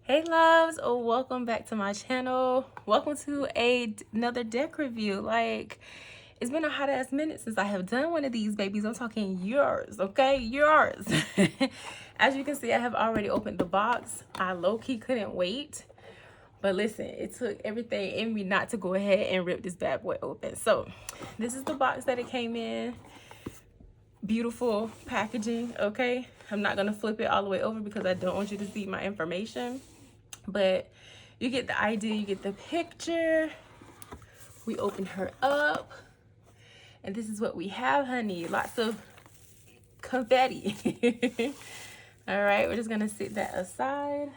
Hey loves, oh, welcome back to my channel. Welcome to another deck review. Like, it's been a hot ass minute since I have done one of these babies. I'm talking yours, okay? Yours. As you can see, I have already opened the box. I low-key couldn't wait. But listen, it took everything in me not to go ahead and rip this bad boy open. So, this is the box that it came in. Beautiful packaging, okay? I'm not gonna flip it all the way over because I don't want you to see my information. But you get the idea, you get the picture. We open her up, and this is what we have, honey. Lots of confetti. All right, we're just gonna sit that aside.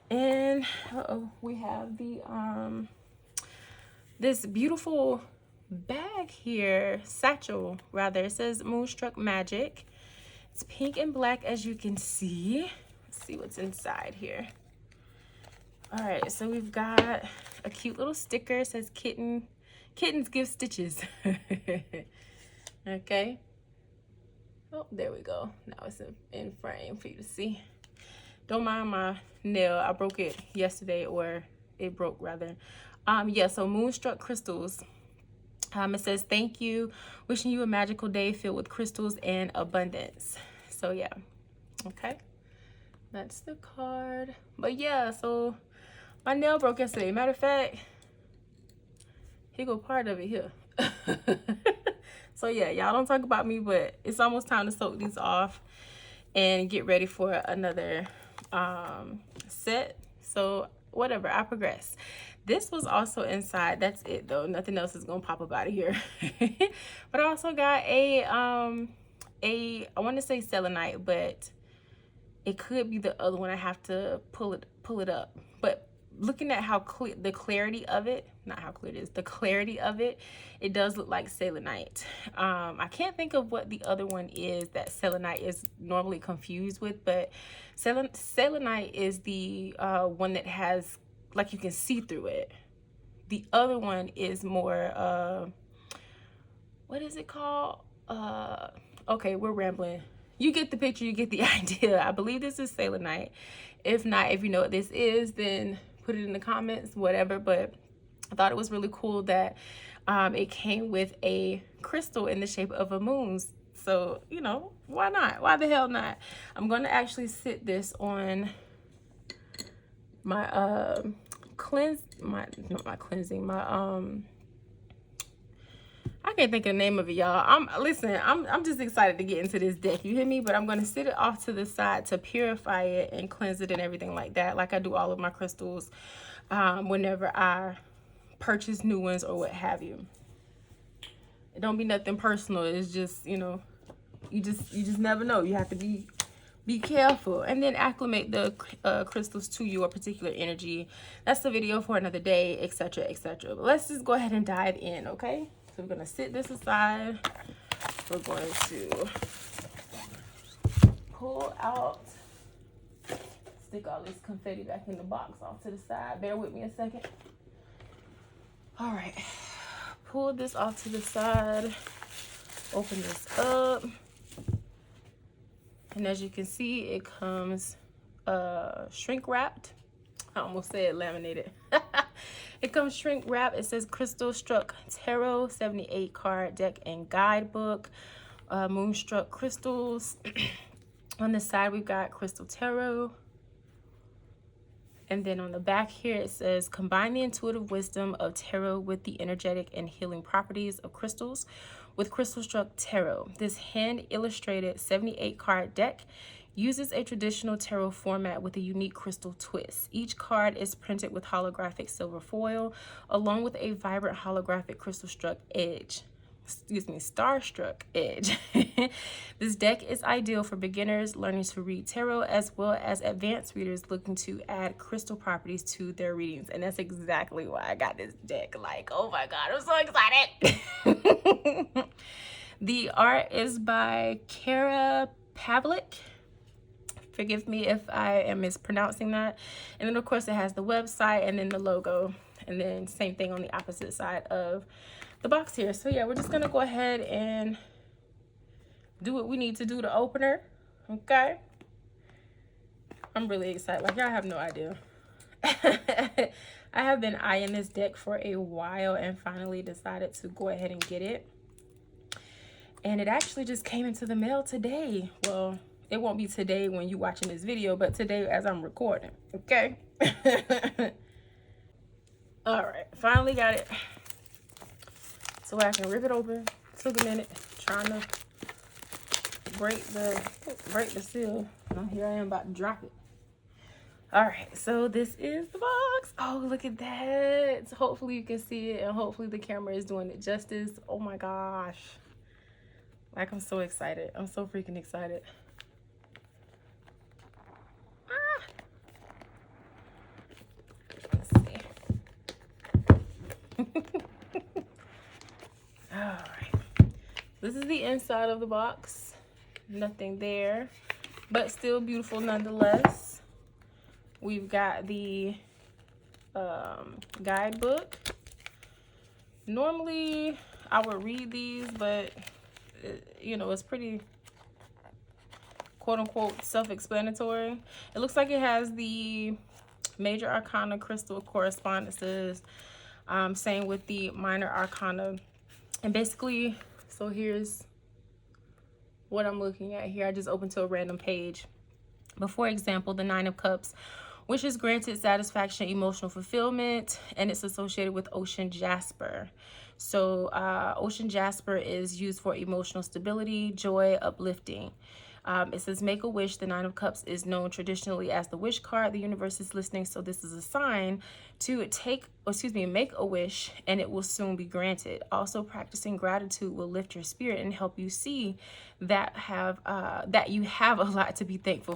And we have the this beautiful bag here, satchel rather. It says Moonstruck Magic. It's pink and black, as you can see. Let's see what's inside here. All right, so we've got a cute little sticker. It says kittens give stitches. Okay. Oh, there we go. Now it's in frame for you to see. Don't mind my nail. I broke it yesterday, or it broke rather. Yeah, so MoonStruck Crystals. It says, thank you. Wishing you a magical day filled with crystals and abundance. So yeah, okay. That's the card. But yeah, so my nail broke yesterday. Matter of fact, here go part of it here. So yeah, y'all don't talk about me, but it's almost time to soak these off and get ready for another set. So whatever, I progress. This was also inside. That's it though. Nothing else is gonna pop up out of here. But I also got I want to say selenite, but it could be the other one. I have to pull it up. But looking at how clear the clarity of it, not how clear it is, the clarity of it, it does look like selenite. I can't think of what the other one is that selenite is normally confused with, but selenite is the one that has, like, you can see through it. The other one is more what is it called? Okay, we're rambling. You get the picture, you get the idea. I believe this is selenite. If not, if you know what this is, then put it in the comments, whatever. But I thought it was really cool that it came with a crystal in the shape of a moon. So, you know, why not? Why the hell not? I'm going to actually sit this on my I can't think of the name of it, y'all. I'm just excited to get into this deck, you hear me? But I'm going to sit it off to the side to purify it and cleanse it and everything like that, like I do all of my crystals whenever I purchase new ones or what have you. It don't be nothing personal. It's just, you know, you just never know. You have to be careful and then acclimate the crystals to your particular energy. That's the video for another day, etc., etc. But let's just go ahead and dive in, okay? So we're gonna sit this aside. We're going to pull out, stick all this confetti back in the box off to the side. Bear with me a second. All right, pull this off to the side. Open this up. And as you can see, it comes shrink wrapped. I almost said laminated. It comes shrink wrapped. It says CrystalStruck Tarot, 78 card deck and guidebook. MoonStruck Crystals. On the side, we've got Crystal Tarot. And then on the back here, it says, combine the intuitive wisdom of tarot with the energetic and healing properties of crystals with CrystalStruck Tarot. This hand-illustrated 78 card deck uses a traditional tarot format with a unique crystal twist. Each card is printed with holographic silver foil, along with a vibrant holographic CrystalStruck edge. Starstruck edge. This deck is ideal for beginners learning to read tarot, as well as advanced readers looking to add crystal properties to their readings. And that's exactly why I got this deck. Like, oh my God, I'm so excited. The art is by Kara Pavlik. Forgive me if I am mispronouncing that. And then of course it has the website and then the logo, and then same thing on the opposite side of the box here. So yeah, we're just gonna go ahead and do what we need to do to open her. Okay. I'm really excited. Like, y'all have no idea. I have been eyeing this deck for a while and finally decided to go ahead and get it. And it actually just came into the mail today. Well, it won't be today when you're watching this video, but today as I'm recording, okay? All right, finally got it. So I can rip it open. Took a minute trying to break the seal. Oh, here I am about to drop it. All right, so this is the box. Oh, look at that. Hopefully you can see it, and hopefully the camera is doing it justice. Oh my gosh. Like, I'm so excited. I'm so freaking excited. Ah. Let's see. All right. This is the inside of the box. Nothing there, but still beautiful nonetheless. We've got the guidebook. Normally I would read these, but you know, it's pretty quote-unquote self-explanatory. It looks like it has the major arcana crystal correspondences, same with the minor arcana. And basically, so here's what I'm looking at here. I just opened to a random page. But for example, the 9 of Cups, which is granted satisfaction, emotional fulfillment, and it's associated with ocean jasper. So ocean jasper is used for emotional stability, joy, uplifting. It says make a wish. The 9 of Cups is known traditionally as the wish card. The universe is listening, so this is a sign to make a wish, and it will soon be granted. Also, practicing gratitude will lift your spirit and help you see that you have a lot to be thankful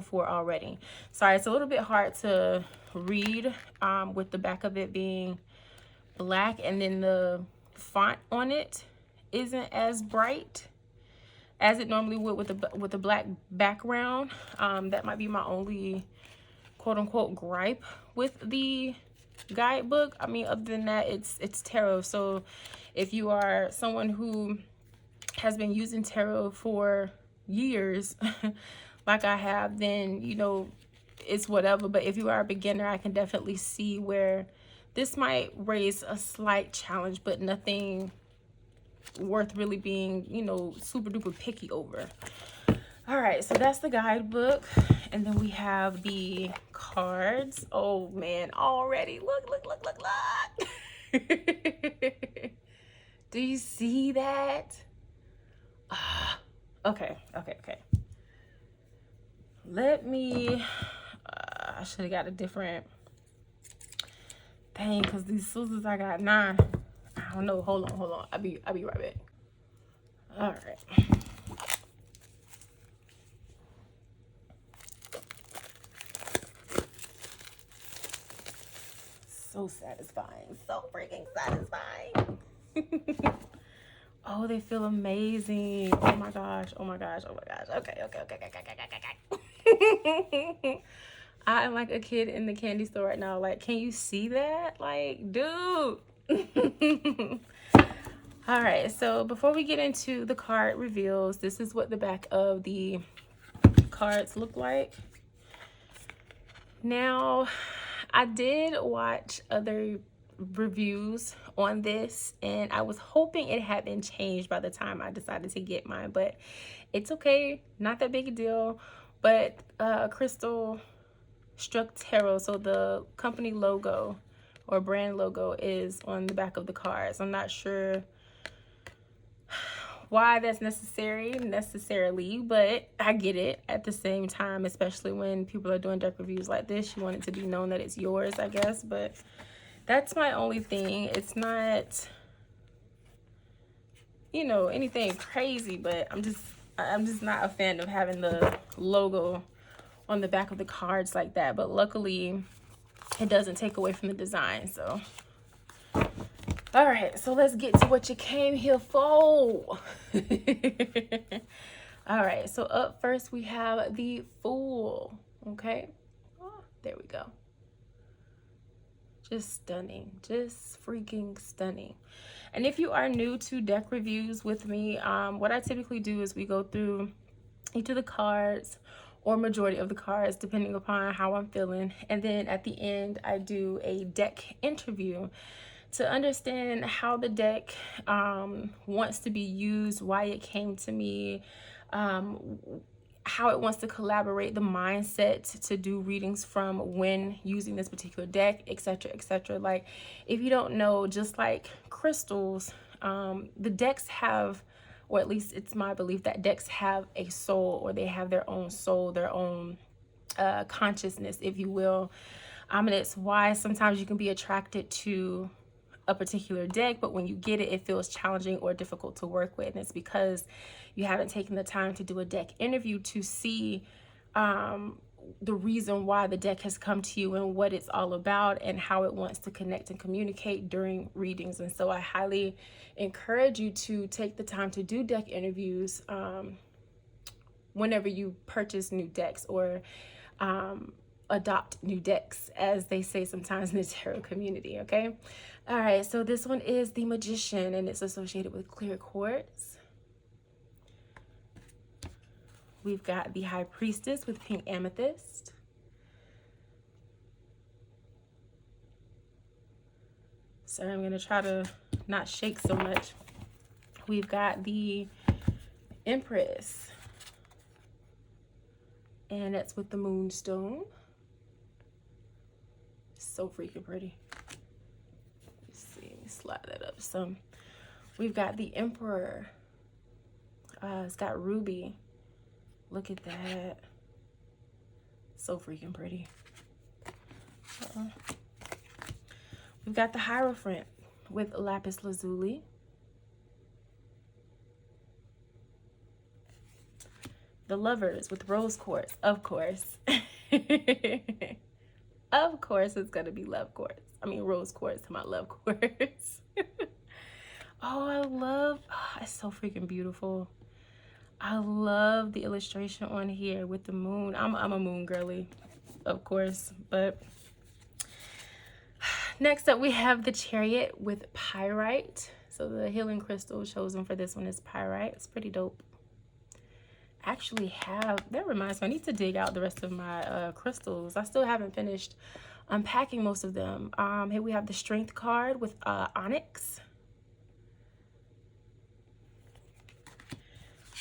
for already. Sorry, it's a little bit hard to read with the back of it being black, and then the font on it isn't as bright as it normally would with a black background. That might be my only quote-unquote gripe with the guidebook. I mean, other than that, it's tarot. So if you are someone who has been using tarot for years like I have, then you know it's whatever. But if you are a beginner, I can definitely see where this might raise a slight challenge, but nothing worth really being, you know, super duper picky over. All right, so that's the guidebook, and then we have the cards. Oh man, already look. Do you see that? Okay. Let me I should have got a different thing, because these scissors I got 9. I don't know. Hold on. I'll be right back. All right. So satisfying. So freaking satisfying. Oh, they feel amazing. Oh my gosh. Okay. I am like a kid in the candy store right now. Like, can you see that? Like, dude. All right, so before we get into the card reveals, this is what the back of the cards look like. Now, I did watch other reviews on this, and I was hoping it had been changed by the time I decided to get mine, but it's okay, not that big a deal. But CrystalStruck Tarot, so the company logo or brand logo is on the back of the cards. I'm not sure why that's necessarily, but I get it at the same time, especially when people are doing deck reviews like this. You want it to be known that it's yours, I guess. But that's my only thing. It's not, you know, anything crazy, but I'm just not a fan of having the logo on the back of the cards like that. But luckily it doesn't take away from the design. So all right, so let's get to what you came here for. All right, so up first we have the Fool. Okay, oh, there we go. Just stunning, just freaking stunning. And if you are new to deck reviews with me, what I typically do is we go through each of the cards, or majority of the cards, depending upon how I'm feeling. And then at the end, I do a deck interview to understand how the deck wants to be used, why it came to me, how it wants to collaborate, the mindset to do readings from when using this particular deck, etc., etc. Like, if you don't know, just like crystals, the decks have, or at least it's my belief that decks have a soul, or they have their own soul, their own consciousness, if you will. And it's why sometimes you can be attracted to a particular deck, but when you get it, it feels challenging or difficult to work with. And it's because you haven't taken the time to do a deck interview to see the reason why the deck has come to you and what it's all about and how it wants to connect and communicate during readings. And so I highly encourage you to take the time to do deck interviews whenever you purchase new decks, or adopt new decks, as they say sometimes in the tarot community. Okay, all right, so this one is the Magician, and it's associated with clear quartz. We've got the High Priestess with pink amethyst. So I'm going to try to not shake so much. We've got the Empress, and that's with the Moonstone. So freaking pretty. Let's see, let me slide that up some. We've got the Emperor. It's got ruby. Look at that. So freaking pretty. We've got the Hierophant with lapis lazuli. The Lovers with rose quartz, of course. Of course it's gonna be love quartz. I mean rose quartz to my love quartz. It's so freaking beautiful. I love the illustration on here with the moon. I'm a moon girly, of course. But next up we have the Chariot with pyrite. So the healing crystal chosen for this one is pyrite. It's pretty dope. Actually that reminds me, I need to dig out the rest of my crystals. I still haven't finished unpacking most of them. Here we have the Strength card with onyx.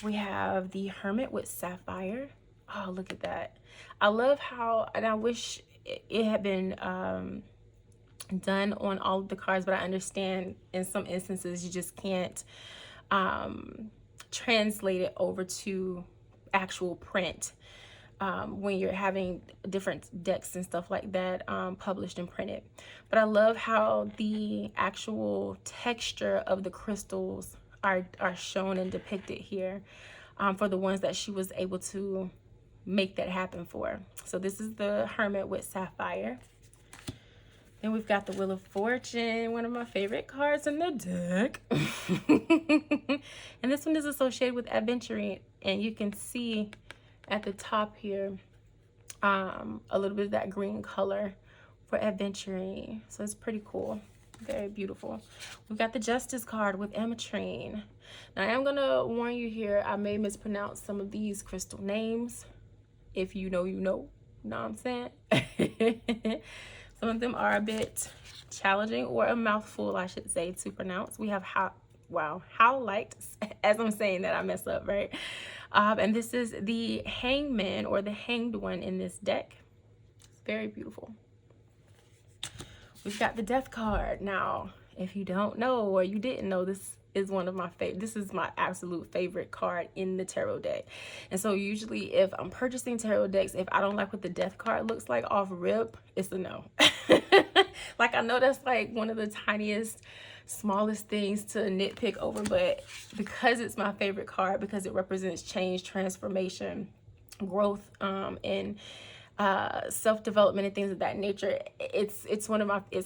We have the Hermit with sapphire. Oh, look at that. I love how, and I wish it had been done on all of the cards, but I understand in some instances you just can't translate it over to actual print when you're having different decks and stuff like that published and printed. But I love how the actual texture of the crystals are shown and depicted here for the ones that she was able to make that happen for. So this is the Hermit with sapphire. Then we've got the Wheel of Fortune, one of my favorite cards in the deck. And this one is associated with adventuring, and you can see at the top here a little bit of that green color for adventuring. So it's pretty cool. Very beautiful. We've got the Justice card with ametrine. Now I am gonna warn you here, I may mispronounce some of these crystal names. If you know, you know. You know what I'm saying? Some of them are a bit challenging, or a mouthful, I should say, to pronounce. We have Howlite, as I'm saying that I mess up, right? And this is the Hangman, or the Hanged One in this deck. It's very beautiful. We've got the Death card. Now, if you don't know, or you didn't know, this is one of my favorite. This is my absolute favorite card in the tarot deck. And so usually if I'm purchasing tarot decks, if I don't like what the Death card looks like off rip, it's a no. Like, I know that's like one of the tiniest, smallest things to nitpick over, but because it's my favorite card, because it represents change, transformation, growth, and self-development and things of that nature, it's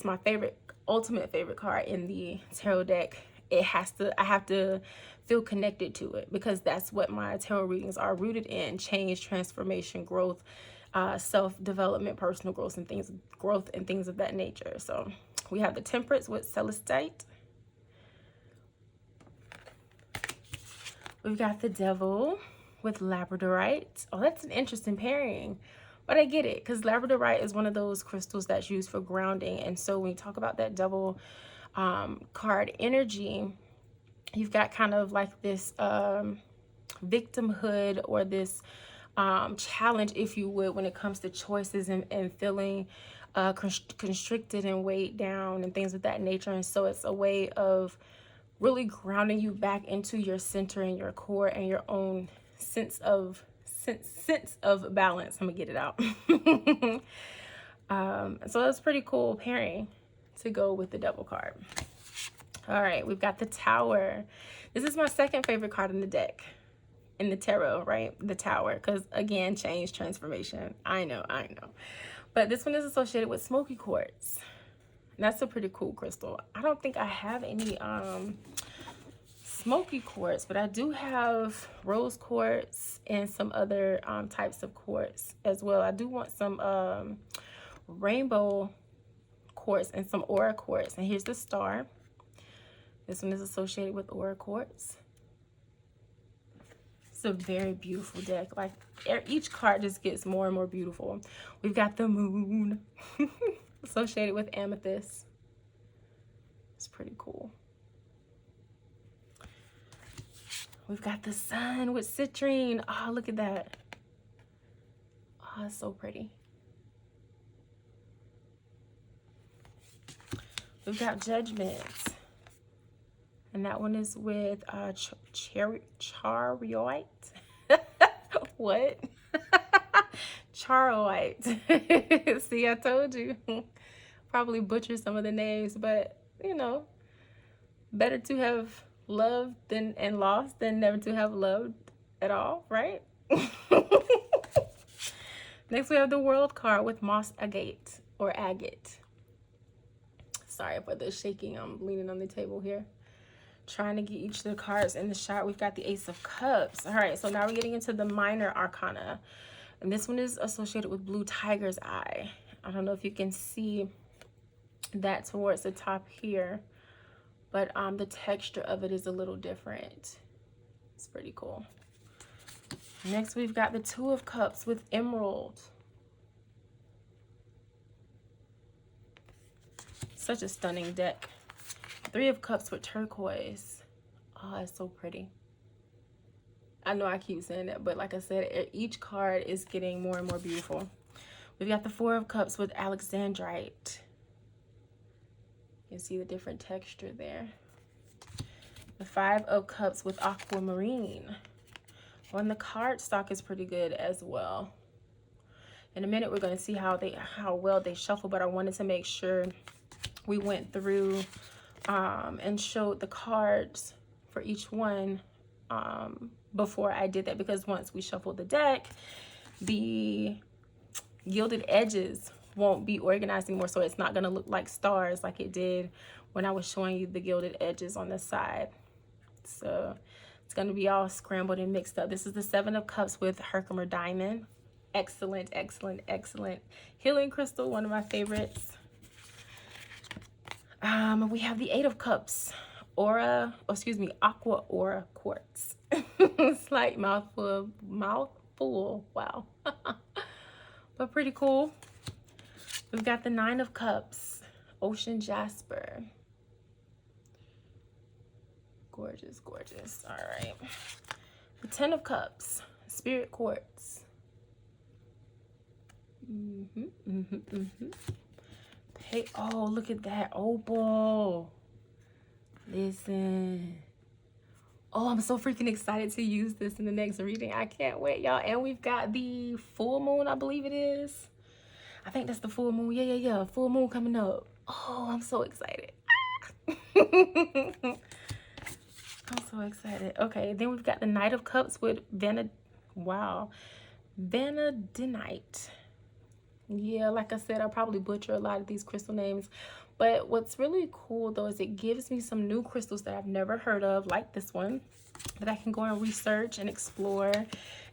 my favorite, ultimate favorite card in the tarot deck. I have to feel connected to it, because that's what my tarot readings are rooted in: change, transformation, growth, self-development, personal growth, and things of that nature. So we have the Temperance with celestite. We've got the Devil with labradorite. Oh, that's an interesting pairing. But I get it, because labradorite is one of those crystals that's used for grounding. And so when you talk about that double card energy, you've got kind of like this victimhood, or this challenge, if you would, when it comes to choices and feeling constricted and weighed down and things of that nature. And so it's a way of really grounding you back into your center and your core and your own sense of balance. I'm gonna get it out. So that's pretty cool pairing to go with the double card. All right, we've got the Tower. This is my second favorite card in the deck, in the tarot, right? The Tower, because again, change, transformation. I know. But this one is associated with smoky quartz. And that's a pretty cool crystal. I don't think I have any smoky quartz, but I do have rose quartz and some other types of quartz as well. I do want some rainbow quartz and some aura quartz. And here's the star. This one is associated with aura quartz. It's a very beautiful deck. Like, each card just gets more and more beautiful. We've got the moon associated with amethyst. It's pretty cool. We've got the sun with citrine. Oh, look at that. Oh, it's so pretty. We've got judgment. And that one is with charoite. What? Charoite. See, I told you. Probably butchered some of the names, but you know, better to have loved and lost than never to have loved at all, right? Next, we have the World card with moss agate or agate. Sorry for the shaking. I'm leaning on the table here, trying to get each of the cards in the shot. We've got the Ace of Cups. All right, so now we're getting into the minor arcana. And this one is associated with blue tiger's eye. I don't know if you can see that towards the top here, but the texture of it is a little different. It's pretty cool. Next, we've got the Two of Cups with emerald. Such a stunning deck. Three of Cups with turquoise. Oh, it's so pretty. I know I keep saying that, but like I said, each card is getting more and more beautiful. We've got the Four of Cups with alexandrite. You can see the different texture there. The Five of Cups with aquamarine. Well, and the card stock is pretty good as well. In a minute, we're going to see how well they shuffle, but I wanted to make sure we went through and showed the cards for each one before I did that, because once we shuffle the deck, the gilded edges won't be organized anymore, so it's not going to look like stars like it did when I was showing you the gilded edges on the side. So it's going to be all scrambled and mixed up. This is the Seven of Cups with Herkimer diamond. Excellent, excellent, excellent healing crystal, one of my favorites. We have the Eight of Cups, aqua aura quartz. Slight mouthful, wow. But pretty cool. We've got the Nine of Cups, ocean jasper. Gorgeous, gorgeous. All right. The Ten of Cups, spirit quartz. Hey, oh, look at that opal. Listen. Oh, I'm so freaking excited to use this in the next reading. I can't wait, y'all. And we've got the full moon, I believe it is. I think that's the full moon. Yeah. Full moon coming up. Oh, I'm so excited. I'm so excited. Okay, then we've got the Knight of Cups with vanadinite. Yeah, like I said, I'll probably butcher a lot of these crystal names. But what's really cool, though, is it gives me some new crystals that I've never heard of, like this one, that I can go and research and explore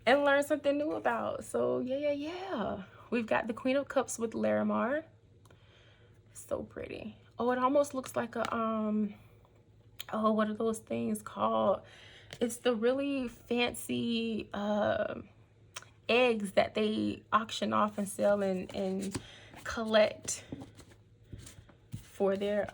and learn something new about. So, yeah. We've got the Queen of Cups with Larimar. So pretty. Oh, it almost looks like a, oh, what are those things called? It's the really fancy eggs that they auction off and sell and collect for their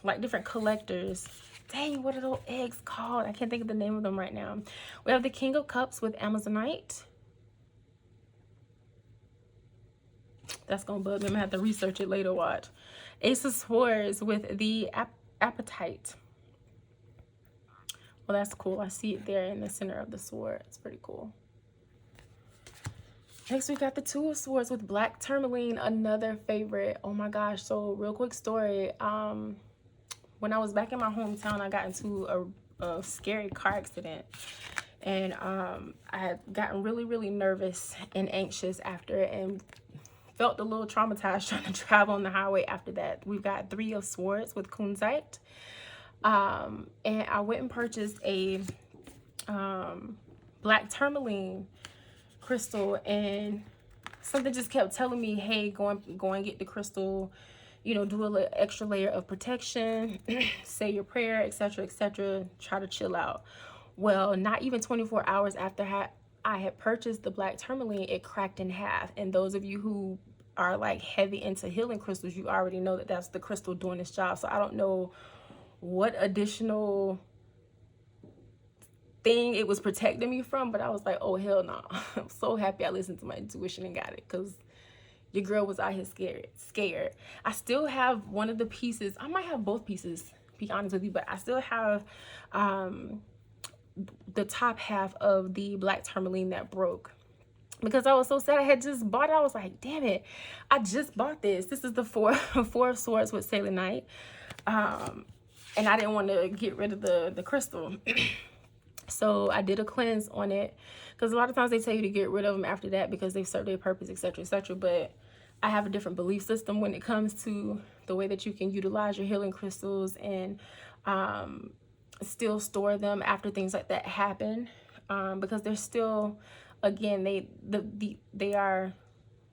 like different collectors. Dang, what are those eggs called? I can't think of the name of them right now. We have the King of Cups with Amazonite. That's gonna bug me. I'm gonna have to research it later. Watch. Ace of Swords with the Appetite. Well, that's cool. I see it there in the center of the sword. It's pretty cool. Next, we got the Two of Swords with Black Tourmaline, another favorite. Oh my gosh. So, real quick story. When I was back in my hometown, I got into a scary car accident. And I had gotten really, really nervous and anxious after it, and felt a little traumatized trying to travel on the highway after that. We've got Three of Swords with Kunzite. And I went and purchased a Black Tourmaline crystal, and something just kept telling me, hey, go and get the crystal, you know, do a little extra layer of protection, say your prayer, etc., etc., try to chill out. Well, not even 24 hours after I had purchased the Black Tourmaline, it cracked in half. And those of you who are like heavy into healing crystals, you already know that that's the crystal doing its job. So I don't know what additional thing it was protecting me from, but I was like, oh hell no. I'm so happy I listened to my intuition and got it, because your girl was out here scared. I still have one of the pieces. I might have both pieces, to be honest with you, but I still have the top half of the Black Tourmaline that broke, because I was so sad. I had just bought it. I was like, damn it, I just bought this. This is the four of Swords with Selenite, and I didn't want to get rid of the crystal. So I did a cleanse on it, because a lot of times they tell you to get rid of them after that because they've served their purpose, etc., etc. But I have a different belief system when it comes to the way that you can utilize your healing crystals and still store them after things like that happen, because they're still, again, they are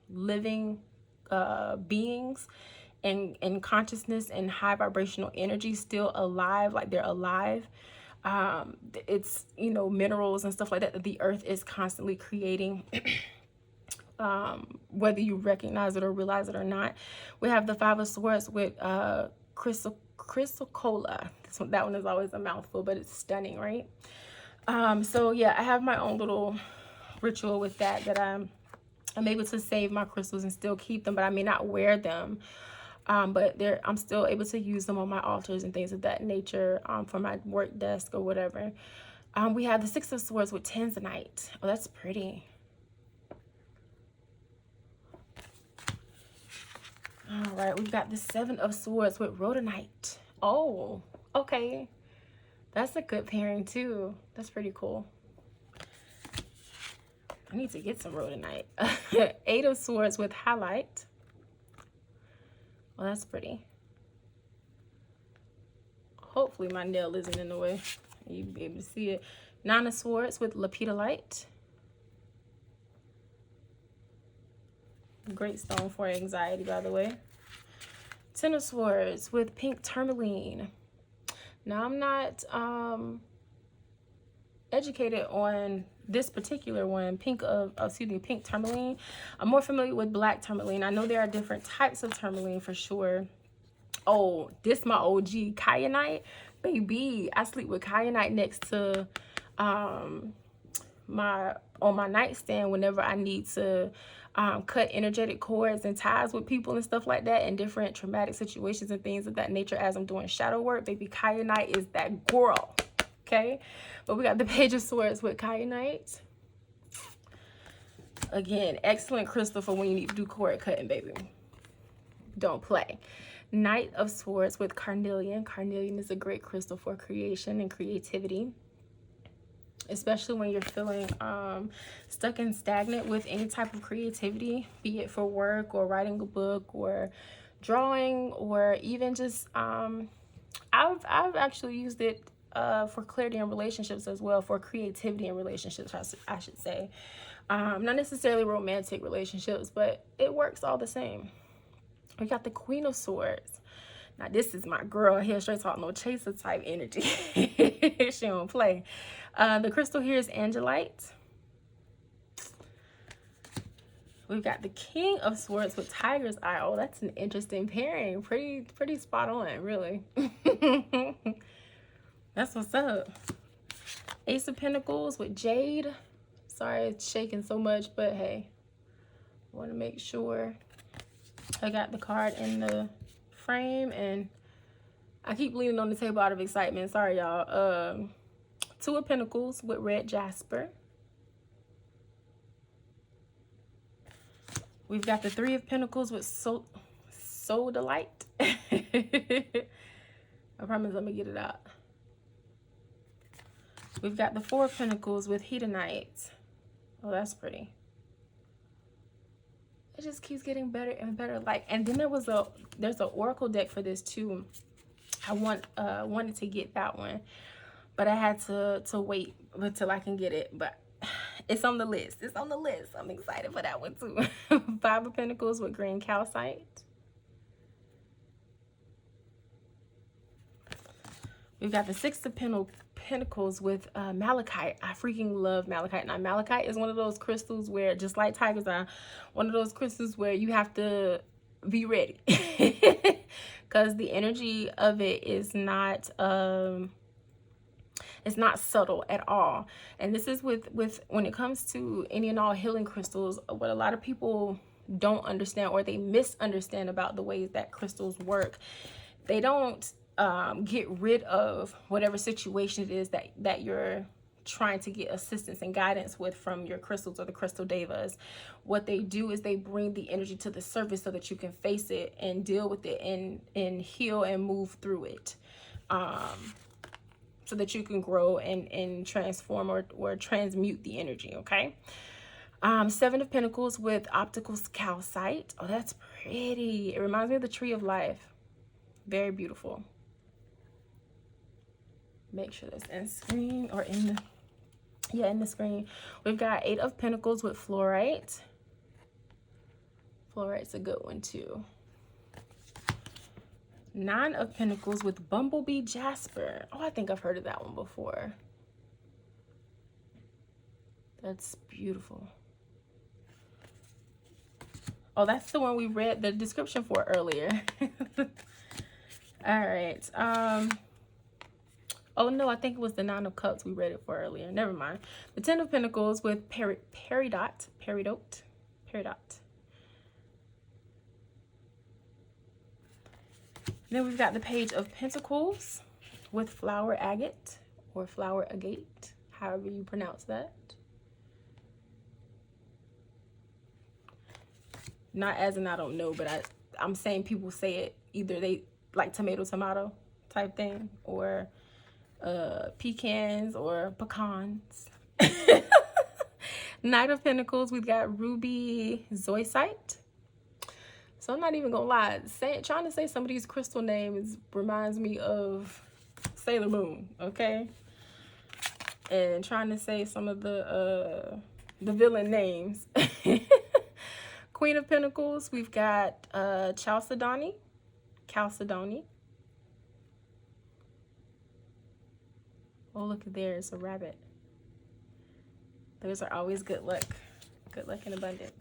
living beings and consciousness and high vibrational energy, still alive, like they're alive. It's, you know, minerals and stuff like that the earth is constantly creating, whether you recognize it or realize it or not. We have the Five of Swords with Chrysocolla. That one is always a mouthful, but it's stunning, right? So yeah, I have my own little ritual with that I'm able to save my crystals and still keep them, but I may not wear them. But I'm still able to use them on my altars and things of that nature, for my work desk or whatever. We have the Six of Swords with Tanzanite. Oh, that's pretty. All right, we've got the Seven of Swords with Rhodonite. Oh, okay. That's a good pairing too. That's pretty cool. I need to get some Rhodonite. Eight of Swords with Highlight. Well, that's pretty. Hopefully my nail isn't in the way. You'll be able to see it. Nine of Swords with Lepidolite. Great stone for anxiety, by the way. Ten of Swords with Pink Tourmaline. Now, I'm not educated on this particular one, Pink Tourmaline. I'm more familiar with Black Tourmaline. I know there are different types of tourmaline for sure. Oh, this my OG Kyanite, baby. I sleep with Kyanite next to on my nightstand whenever I need to cut energetic cords and ties with people and stuff like that in different traumatic situations and things of that nature as I'm doing shadow work. Baby, Kyanite is that girl. Okay, but we got the Page of Swords with Kyanite. Again, excellent crystal for when you need to do cord cutting, baby. Don't play. Knight of Swords with Carnelian. Carnelian is a great crystal for creation and creativity, especially when you're feeling stuck and stagnant with any type of creativity, be it for work or writing a book or drawing, or even just I've actually used it for clarity in relationships as well, for creativity in relationships, I should say. Not necessarily romantic relationships, but it works all the same. We got the Queen of Swords. Now, this is my girl here, straight talk, no chaser type energy. She don't play. The crystal here is Angelite. We've got the King of Swords with Tiger's Eye. Oh, that's an interesting pairing. Pretty spot on, really. That's what's up. Ace of Pentacles with Jade. Sorry it's shaking so much, but hey, I want to make sure I got the card in the frame, and I keep leaning on the table out of excitement. Sorry, y'all. Two of Pentacles with red jasper. We've got the Three of Pentacles with Soul Delight. I promise I'm gonna get it out. We've got the Four of Pentacles with Hedonite. Oh, that's pretty. It just keeps getting better and better. Like, and then there's an oracle deck for this too. I wanted to get that one, but I had to wait until I can get it. But it's on the list. It's on the list. I'm excited for that one too. Five of Pentacles with green calcite. We've got the Six of Pentacles with malachite. I freaking love malachite. Now, malachite is one of those crystals where, just like Tiger's Eye, one of those crystals where you have to be ready. Because the energy of it is not it's not subtle at all. And this is with when it comes to any and all healing crystals, what a lot of people don't understand, or they misunderstand about the ways that crystals work. They don't get rid of whatever situation it is that you're trying to get assistance and guidance with from your crystals or the crystal devas. What they do is they bring the energy to the surface so that you can face it and deal with it and heal and move through it, so that you can grow and transform or transmute the energy. Okay. Seven of Pentacles with optical calcite. Oh, that's pretty. It reminds me of the Tree of Life. Very beautiful. Make sure that's in screen or in the, yeah, in the screen. We've got Eight of Pentacles with fluorite. Fluorite's a good one too. Nine of Pentacles with bumblebee jasper. Oh, I think I've heard of that one before. That's beautiful. Oh, that's the one we read the description for earlier. All right. Oh no, I think it was the Nine of Cups we read it for earlier. Never mind. The Ten of Pentacles with peridot. Then we've got the Page of Pentacles with flower agate or flower agate, however you pronounce that. Not as in I don't know, but I'm saying people say it either they like tomato type thing, or pecans or pecans. Knight of Pentacles, we've got ruby zoisite. So I'm not even gonna lie, trying to say some of these crystal names reminds me of Sailor Moon, okay? And trying to say some of the villain names. Queen of Pentacles, we've got Chalcedony. Oh, look, there's a rabbit. Those are always good luck. Good luck and abundance.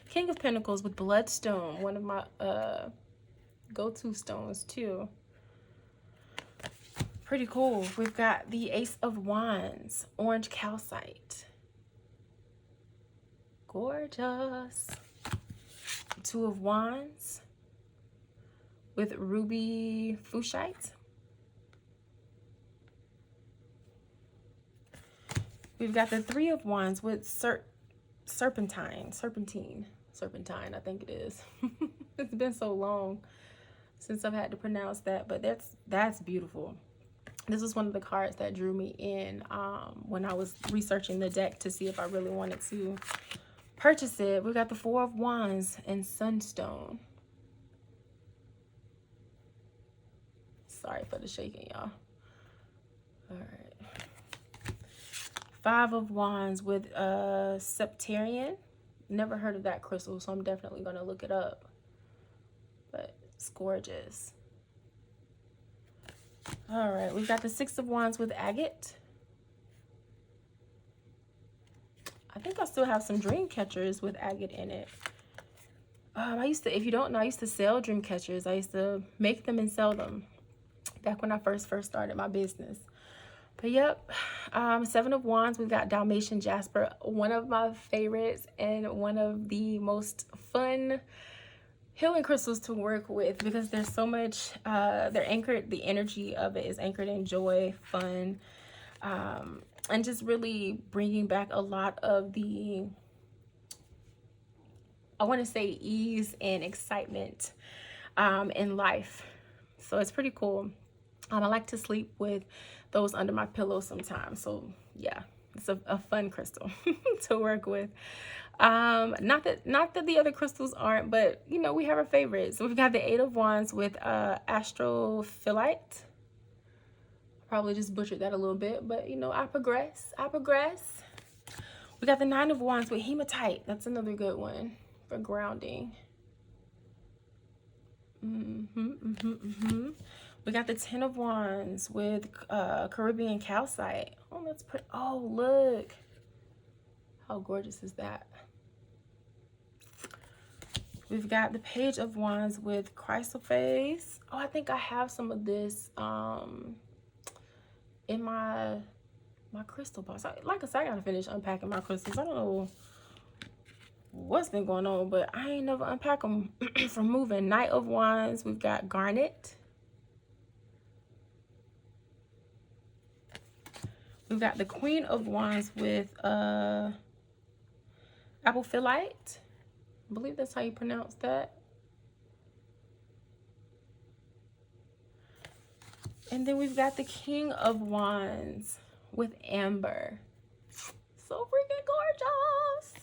King of Pentacles with bloodstone, one of my go-to stones too. Pretty cool. We've got the Ace of Wands, orange calcite. Gorgeous. Two of Wands with ruby fuchsite. We've got the Three of Wands with serpentine, I think it is. It's been so long since I've had to pronounce that, but that's beautiful. This was one of the cards that drew me in when I was researching the deck to see if I really wanted to purchase it. We got the Four of Wands and Sunstone. Sorry for the shaking, y'all. All right. Five of Wands with Septarian. Never heard of that crystal, so I'm definitely going to look it up. But it's gorgeous. All right, we've got the Six of Wands with agate. I think I still have some dream catchers with agate in it. I used to, if you don't know, I used to sell dream catchers. I used to make them and sell them back when I first started my business. But yep, Seven of Wands, we've got Dalmatian Jasper, one of my favorites and one of the most fun healing crystals to work with, because there's so much, they're anchored, the energy of it is anchored in joy, fun, and just really bringing back a lot of the, I want to say, ease and excitement in life. So it's pretty cool. I like to sleep with those under my pillow sometimes. So yeah, it's a fun crystal to work with. Not that the other crystals aren't, but you know, we have our favorites. So we've got the Eight of Wands with astrophyllite. Probably just butchered that a little bit, but you know, I progress. We got the Nine of Wands with hematite. That's another good one for grounding. We got the Ten of Wands with Caribbean calcite. Oh, that's pretty. Oh, look. How gorgeous is that? We've got the Page of Wands with chrysoprase. Oh, I think I have some of this in my crystal box. Like I said, I gotta finish unpacking my crystals. I don't know what's been going on, but I ain't never unpack them from moving. Knight of Wands, we've got garnet. We've got the Queen of Wands with apophyllite. I believe that's how you pronounce that. And then we've got the King of Wands with amber. So freaking gorgeous.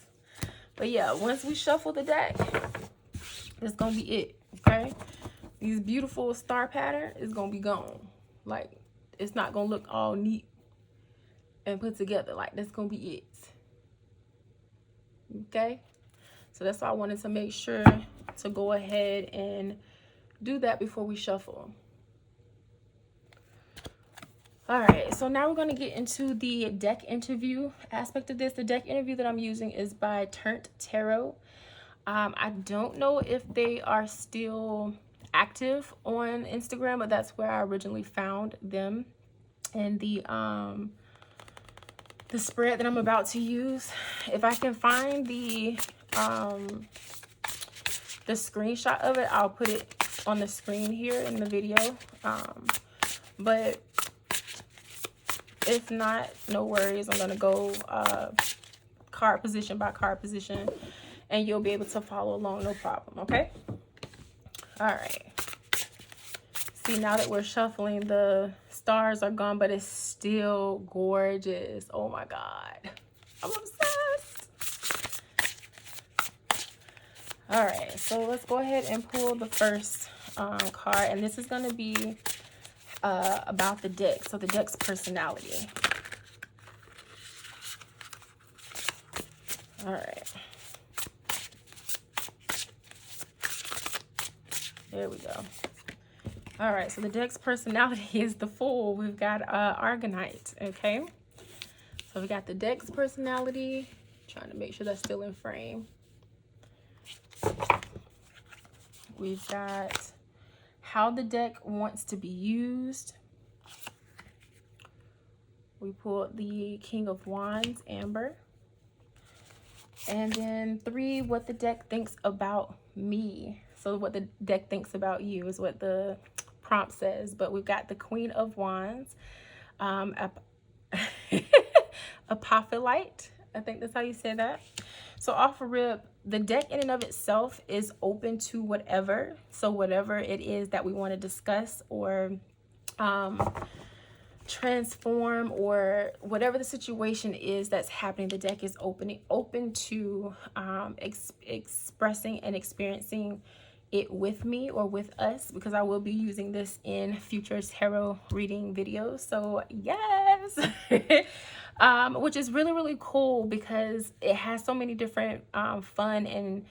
But yeah, once we shuffle the deck, that's gonna be it, okay? These beautiful star pattern is gonna be gone. Like, it's not gonna look all neat and put together. Like, that's gonna be it, okay? So that's why I wanted to make sure to go ahead and do that before we shuffle. All right, so now we're going to get into the deck interview aspect of this. The deck interview that I'm using is by Turnt Tarot. I don't know if they are still active on Instagram, but that's where I originally found them. And the spread that I'm about to use, if I can find the screenshot of it, I'll put it on the screen here in the video. But if not, no worries. I'm gonna go card position by card position, and you'll be able to follow along, no problem. Okay. All right. See, now that we're shuffling, the stars are gone, but it's still gorgeous. Oh my God, I'm obsessed. All right, so let's go ahead and pull the first card, and this is going to be about the deck. So the deck's personality. All right. There we go. All right, so the deck's personality is the Fool. We've got Argonite, okay? So we got the deck's personality. Trying to make sure that's still in frame. We've got how the deck wants to be used. We pulled the King of Wands, Amber. And then 3, what the deck thinks about me. So what the deck thinks about you is what the prompt says. But we've got the Queen of Wands, apophyllite. I think that's how you say that. So off a rip, the deck in and of itself is open to whatever. So whatever it is that we want to discuss or transform, or whatever the situation is that's happening, the deck is open to expressing and experiencing it with me or with us, because I will be using this in future tarot reading videos. So yes. Which is really, really cool, because it has so many different fun and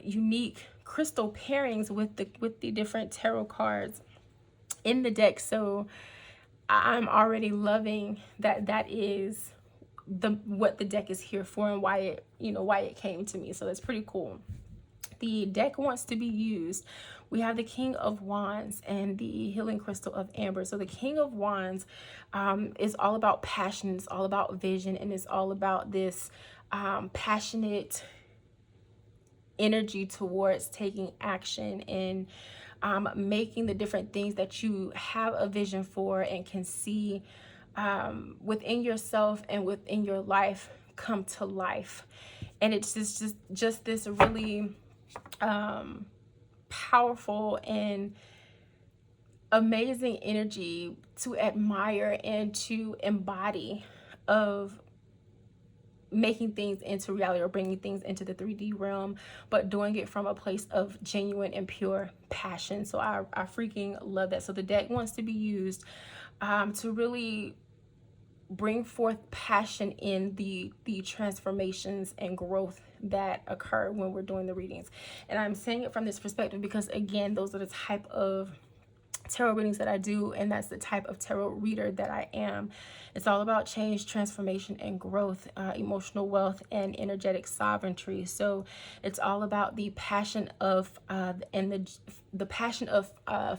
unique crystal pairings with the different tarot cards in the deck. So I'm already loving that is what the deck is here for, and why it, why it came to me. So that's pretty cool. The deck wants to be used. We have the King of Wands and the Healing Crystal of Amber. So the King of Wands is all about passion. It's all about vision, and it's all about this passionate energy towards taking action and making the different things that you have a vision for and can see within yourself and within your life come to life. And it's just this really powerful and amazing energy to admire and to embody, of making things into reality or bringing things into the 3D realm, but doing it from a place of genuine and pure passion. So I freaking love that. So the deck wants to be used to really bring forth passion in the transformations and growth that occur when we're doing the readings. And I'm saying it from this perspective because, again, those are the type of tarot readings that I do, and that's the type of tarot reader that I am. It's all about change, transformation, and growth, emotional wealth, and energetic sovereignty. So it's all about the passion of and the passion of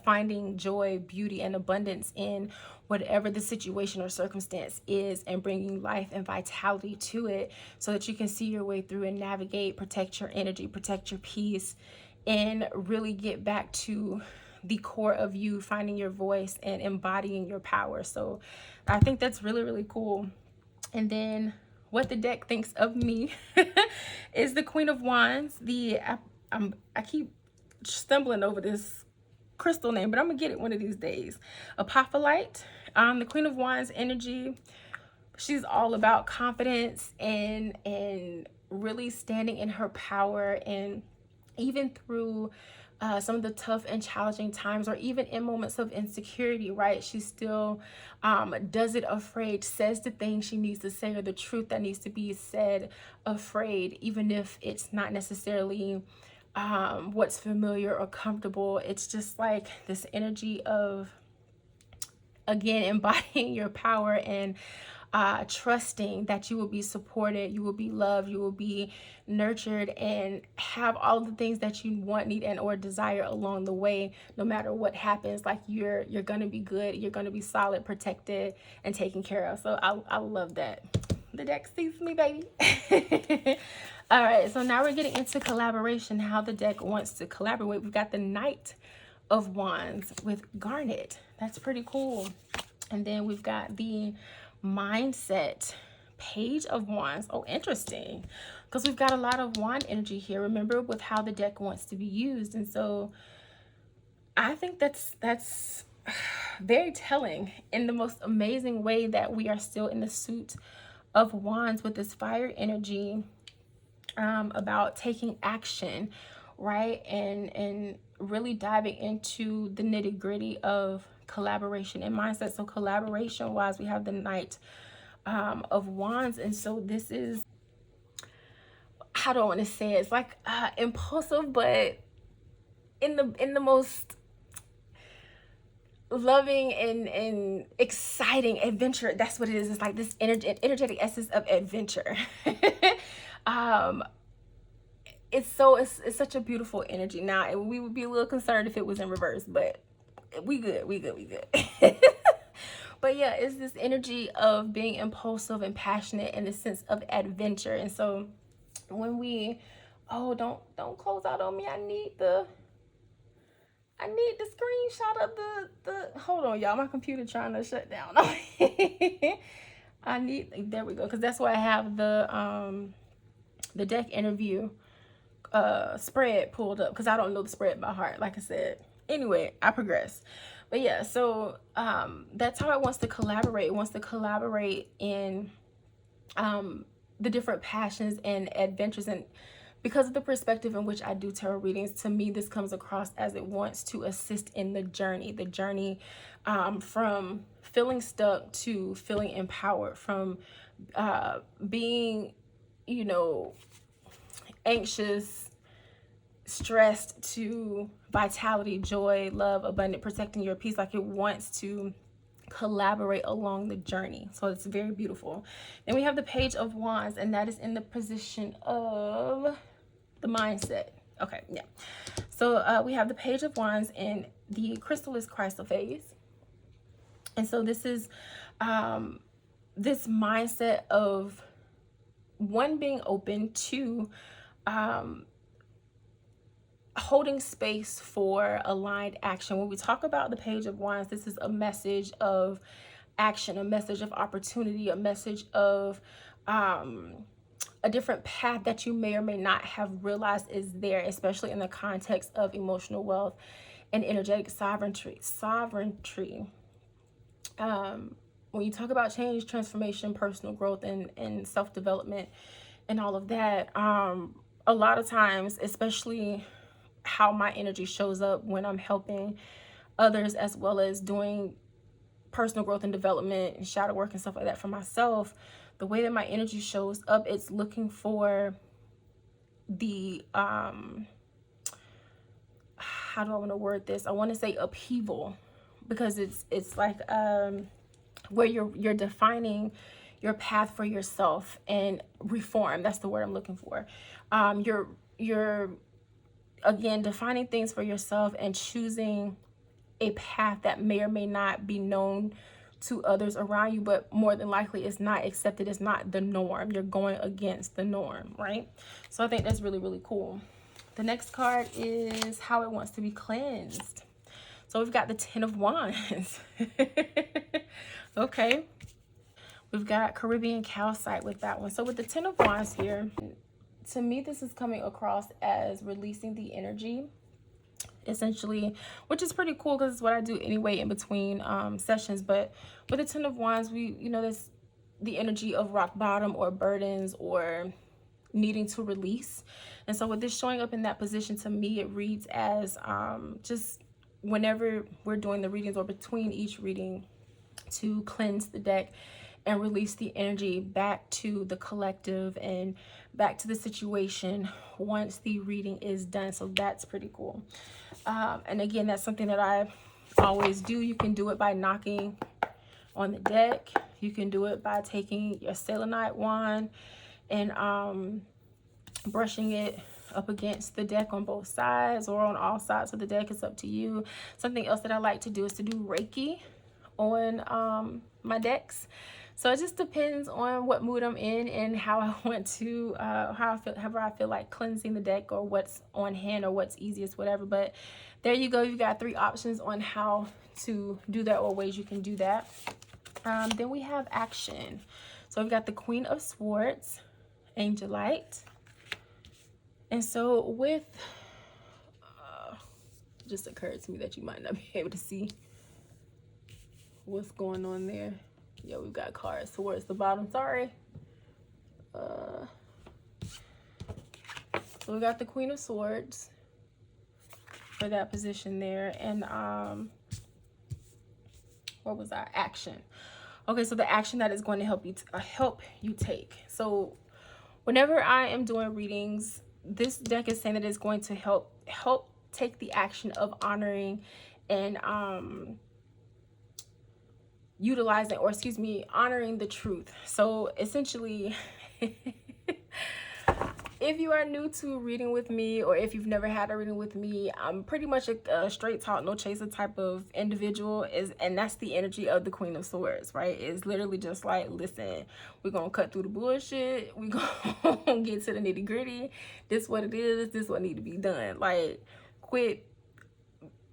finding joy, beauty, and abundance in whatever the situation or circumstance is, and bringing life and vitality to it, so that you can see your way through and navigate, protect your energy, protect your peace, and really get back to the core of you, finding your voice and embodying your power. So I think that's really, really cool. And then what the deck thinks of me is the Queen of Wands. I keep stumbling over this crystal name, but I'm gonna get it one of these days. Apophyllite. The Queen of Wands energy, she's all about confidence and really standing in her power, and even through some of the tough and challenging times, or even in moments of insecurity, right? She still does it afraid, says the things she needs to say, or the truth that needs to be said afraid, even if it's not necessarily what's familiar or comfortable. It's just like this energy of, again, embodying your power and trusting that you will be supported, you will be loved, you will be nurtured, and have all the things that you want, need, and or desire along the way, no matter what happens. Like you're gonna be good, you're gonna be solid, protected, and taken care of. So I love that. The deck sees me, baby. All right, so now we're getting into collaboration, how the deck wants to collaborate. We've got the Knight of Wands with Garnet. That's pretty cool. And then we've got the Mindset Page of Wands. Oh, interesting, because we've got a lot of wand energy here, remember, with how the deck wants to be used. And so I think that's very telling, in the most amazing way, that we are still in the suit of wands with this fire energy, about taking action, right? And really diving into the nitty-gritty of collaboration and mindset. So collaboration wise, we have the Knight of Wands. And so this is, how do I want to say it? It's like impulsive, but in the most loving and exciting adventure. That's what it is. It's like this energetic essence of adventure. It's such a beautiful energy. Now, we would be a little concerned if it was in reverse, but we good. But yeah, it's this energy of being impulsive and passionate, and the sense of adventure. And so when we, oh, don't close out on me. I need the screenshot of the hold on, y'all. My computer trying to shut down. There we go, because that's why I have the deck interview spread pulled up, because I don't know the spread by heart, like I said. Anyway, I progress. But yeah, so that's how it wants to collaborate. It wants to collaborate in the different passions and adventures. And because of the perspective in which I do tarot readings, to me, this comes across as it wants to assist in the journey from feeling stuck to feeling empowered, from being, anxious, stressed to vitality, joy, love, abundant, protecting your peace. Like it wants to collaborate along the journey. So it's very beautiful. Then we have the Page of Wands, and that is in the position of the mindset. Okay, yeah. So we have the Page of Wands, and the crystal is chrysoprase. And so this is this mindset of, one, being open, two, holding space for aligned action. When we talk about the Page of Wands, this is a message of action, a message of opportunity, a message of a different path that you may or may not have realized is there, especially in the context of emotional wealth and energetic sovereignty. When you talk about change, transformation, personal growth, and self-development and all of that, a lot of times, especially how my energy shows up when I'm helping others, as well as doing personal growth and development and shadow work and stuff like that for myself, the way that my energy shows up, it's looking for the how do I want to word this? I want to say upheaval, because it's like where you're defining your path for yourself, and reform, that's the word I'm looking for. You're again defining things for yourself and choosing a path that may or may not be known to others around you, but more than likely it's not accepted, it's not the norm. You're going against the norm, right? So I think that's really, really cool. The next card is how it wants to be cleansed. So we've got the Ten of Wands. Okay, we've got Caribbean calcite with that one. So with the Ten of Wands here, to me this is coming across as releasing the energy, essentially, which is pretty cool because it's what I do anyway in between sessions. But with the Ten of Wands, there's the energy of rock bottom or burdens or needing to release. And so with this showing up in that position, to me it reads as just whenever we're doing the readings or between each reading, to cleanse the deck and release the energy back to the collective and back to the situation once the reading is done. So that's pretty cool. And again, that's something that I always do. You can do it by knocking on the deck. You can do it by taking your selenite wand and brushing it up against the deck on both sides or on all sides of the deck. It's up to you. Something else that I like to do is to do Reiki on my decks. So it just depends on what mood I'm in and how I want to, however I feel like cleansing the deck, or what's on hand, or what's easiest, whatever. But there you go. You've got 3 options on how to do that, or ways you can do that. Then we have action. So we've got the Queen of Swords, Angel Light. And so with, just occurred to me that you might not be able to see what's going on there. Yeah, we've got cards towards the bottom. Sorry. So we got the Queen of Swords for that position there, and what was that? Action. Okay, so the action that is going to help you take. So whenever I am doing readings, this deck is saying that it's going to help take the action of honoring and honoring the truth. So essentially, if you are new to reading with me, or if you've never had a reading with me, I'm pretty much a straight talk, no chaser type of individual, and that's the energy of the Queen of Swords, right? It's literally just like, listen, we're gonna cut through the bullshit, we're gonna get to the nitty gritty. This what it is, this what need to be done. Like, quit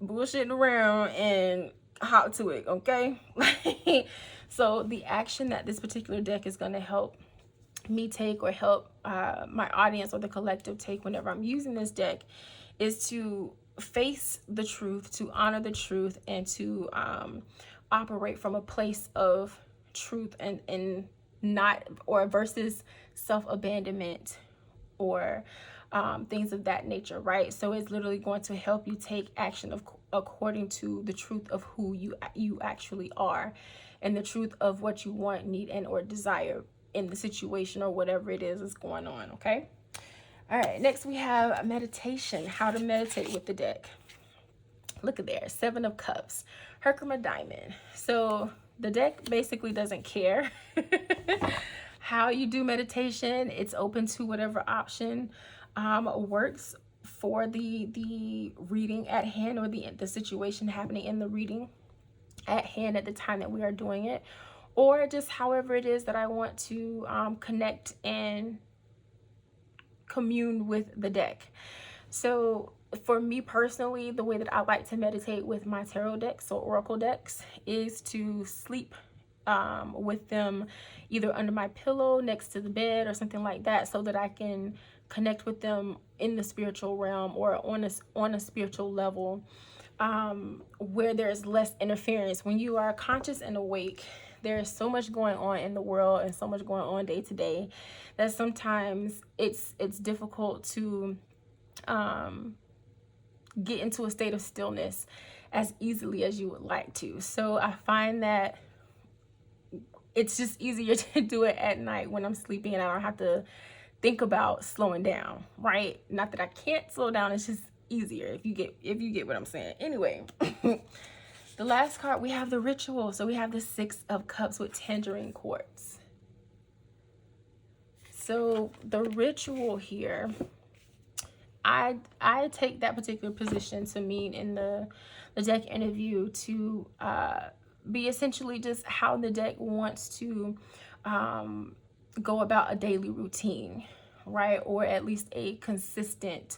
bullshitting around and hop to it, okay? So the action that this particular deck is going to help me take, or help my audience or the collective take whenever I'm using this deck, is to face the truth, to honor the truth, and to operate from a place of truth and not, or versus self-abandonment or things of that nature, right? So it's literally going to help you take action according to the truth of who you actually are, and the truth of what you want, need, and or desire in the situation, or whatever it is that's going on, okay? All right, next we have meditation, how to meditate with the deck. Look at there, 7 of Cups, Herkimer Diamond. So the deck basically doesn't care how you do meditation. It's open to whatever option works for the reading at hand, or the situation happening in the reading at hand at the time that we are doing it, or just however it is that I want to connect and commune with the deck. So for me personally, the way that I like to meditate with my tarot decks or oracle decks is to sleep with them either under my pillow, next to the bed, or something like that, so that I can connect with them in the spiritual realm, or on a spiritual level, where there's less interference. When you are conscious and awake, there's so much going on in the world and so much going on day to day that sometimes it's difficult to get into a state of stillness as easily as you would like to. So I find that it's just easier to do it at night when I'm sleeping, and I don't have to think about slowing down, right? Not that I can't slow down, it's just easier, if you get what I'm saying. Anyway, the last card, we have the ritual. So we have the 6 of Cups with tangerine quartz. So the ritual here, I take that particular position to mean in the deck interview to be essentially just how the deck wants to go about a daily routine, right? Or at least a consistent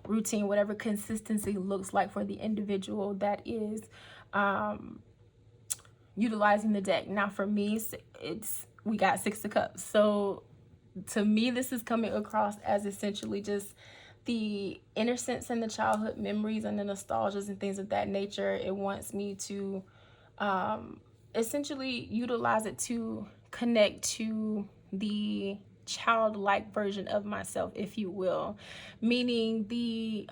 routine, whatever consistency looks like for the individual that is utilizing the deck. Now for me, we got 6 of Cups. So to me, this is coming across as essentially just the innocence and the childhood memories and the nostalgias and things of that nature. It wants me to essentially utilize it to connect to the childlike version of myself, if you will, meaning the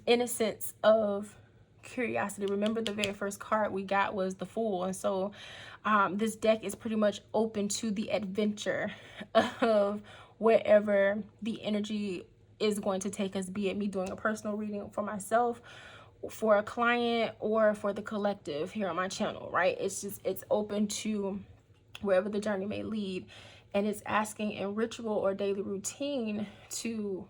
innocence of curiosity. Remember, the very first card we got was the Fool, and so this deck is pretty much open to the adventure of wherever the energy is going to take us, be it me doing a personal reading for myself, for a client, or for the collective here on my channel, right? It's open to wherever the journey may lead, and it's asking in ritual or daily routine to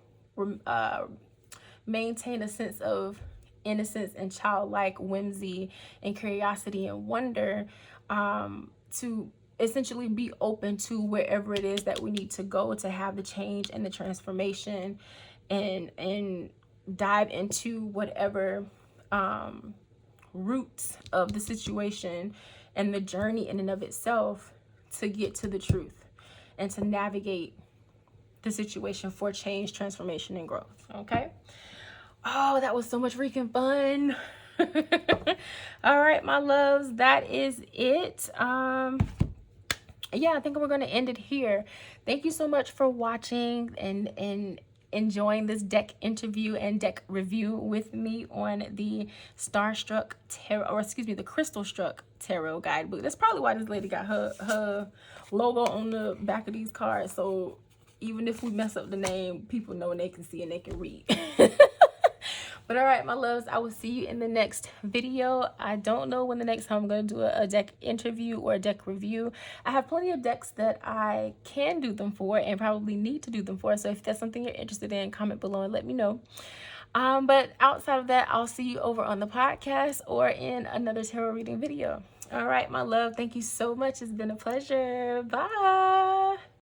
maintain a sense of innocence and childlike whimsy and curiosity and wonder, to essentially be open to wherever it is that we need to go to have the change and the transformation, and dive into whatever roots of the situation and the journey in and of itself to get to the truth and to navigate the situation for change, transformation, and growth. Okay. Oh, that was so much freaking fun. All right, my loves, that is it. Yeah, I think we're going to end it here. Thank you so much for watching and enjoying this deck interview and deck review with me on the Starstruck Tarot, or excuse me, the CrystalStruck Tarot Guidebook. That's probably why this lady got her logo on the back of these cards. So even if we mess up the name, people know and they can see and they can read. But all right, my loves, I will see you in the next video. I don't know when the next time I'm going to do a deck interview or a deck review. I have plenty of decks that I can do them for and probably need to do them for. So if that's something you're interested in, comment below and let me know. But outside of that, I'll see you over on the podcast or in another tarot reading video. All right, my love, thank you so much. It's been a pleasure. Bye.